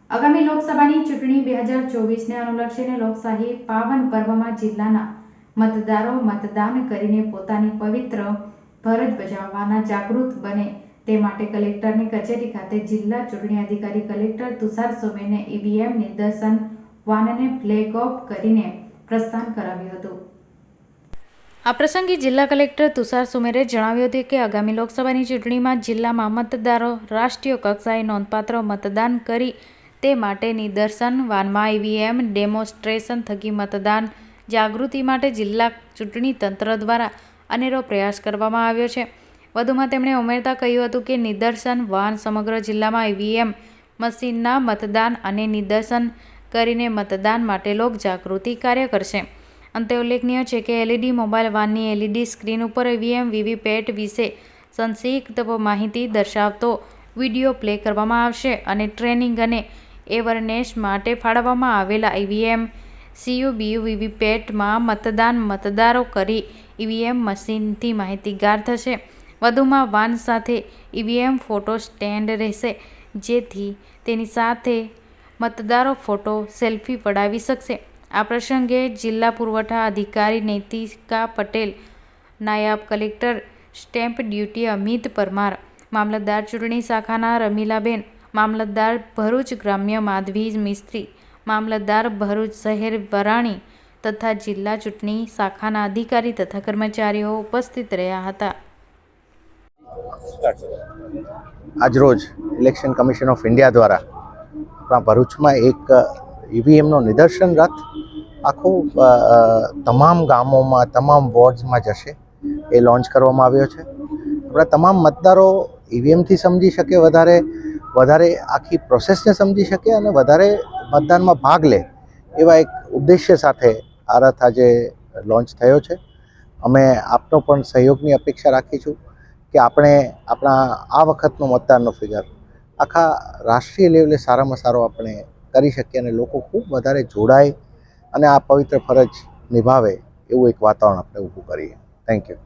આગામી લોકસભાની ચૂંટણી 2024ને અનુલક્ષીને લોકશાહી પાવન પર્વમાં જિલ્લાના મતદારો મતદાન કરીને પોતાની પવિત્ર ફરજ બજાવવાના જાગૃત બને તે માટે કલેક્ટરની કચેરી ખાતે જિલ્લા ચૂંટણી અધિકારી કલેક્ટર તુષાર સુમેરે ઈવીએમ નિદર્શન વાનને ફ્લેગ ઓફ કરીને પ્રસ્થાન કરાવ્યું હતું। આ પ્રસંગે જિલ્લા કલેક્ટર તુષાર સુમેરે જણાવ્યું હતું કે આગામી લોકસભાની ચૂંટણીમાં જિલ્લામાં મતદારો રાષ્ટ્રીય કક્ષાએ નોંધપાત્ર મતદાન કરી તે માટે નિદર્શન વાનમાં ઈવીએમ ડેમોન્સ્ટ્રેશન થકી મતદાન જાગૃતિ માટે જિલ્લા ચૂંટણી તંત્ર દ્વારા અનેરો પ્રયાસ કરવામાં આવ્યો છે। વધુમાં તેમણે ઉમેરતા કહ્યું હતું કે નિદર્શન વાન સમગ્ર જિલ્લામાં ઈવીએમ મશીનના મતદાન અને નિદર્શન કરીને મતદાન માટે લોક જાગૃતિ કાર્ય કરશે। અંતે ઉલ્લેખનીય છે કે એલઈડી મોબાઈલ વાનની એલઈડી સ્ક્રીન ઉપર ઈવીએમ વીવીપેટ વિશે સંક્ષિપ્ત માહિતી દર્શાવતો વિડીયો પ્લે કરવામાં આવશે અને ટ્રેનિંગ અને એવરનેસ માટે ફાળવવામાં આવેલા ઈવીએમ સીયુબીયુ વીવીપેટમાં મતદારો કરી ઈવીએમ મશીનથી માહિતીગાર થશે। વધુમાં વાન સાથે ઈવીએમ ફોટો સ્ટેન્ડ રહેશે જેથી તેની સાથે મતદારો ફોટો સેલ્ફી પડાવી શકશે। આ પ્રસંગે જિલ્લા પુરવઠા અધિકારી નૈતિકા પટેલ, નાયબ collector stamp duty Amit Parmar, mamlatdar ચૂંટણી શાખાના રમીલાબેન, મામલતદાર ભરૂચ ગ્રામ્ય માધવી મિસ્ત્રી, મામલતદાર ભરૂચ શહેર વરાણી તથા જિલ્લા ચૂંટણી શાખાના અધિકારી તથા કર્મચારીઓ ઉપસ્થિત રહ્યા હતા। આજરોજ ઇલેક્શન કમિશન ઓફ ઇન્ડિયા દ્વારા આપણા ભરૂચમાં એક ઈવીએમનો નિદર્શન રથ આખો તમામ ગામોમાં તમામ વોર્ડ્સમાં જશે એ લોન્ચ કરવામાં આવ્યો છે। આપણા તમામ મતદારો ઈવીએમથી સમજી શકે, વધારે આખી પ્રોસેસને સમજી શકે અને વધારે મતદાનમાં ભાગ લે એવા એક ઉદ્દેશ્ય સાથે આ રથ આજે લોન્ચ થયો છે। અમે આપનો પણ સહયોગની અપેક્ષા રાખીશું કે આપણે આપણા આ વખતનો મતદાનનો ફિગર આખા રાષ્ટ્રીય લેવલે સારામાં સારો આપણે કરી શકીએ અને લોકો ખૂબ વધારે જોડાય અને આ પવિત્ર ફરજ નિભાવે એવું એક વાતાવરણ આપણે ઊભું કરીએ। Thank you.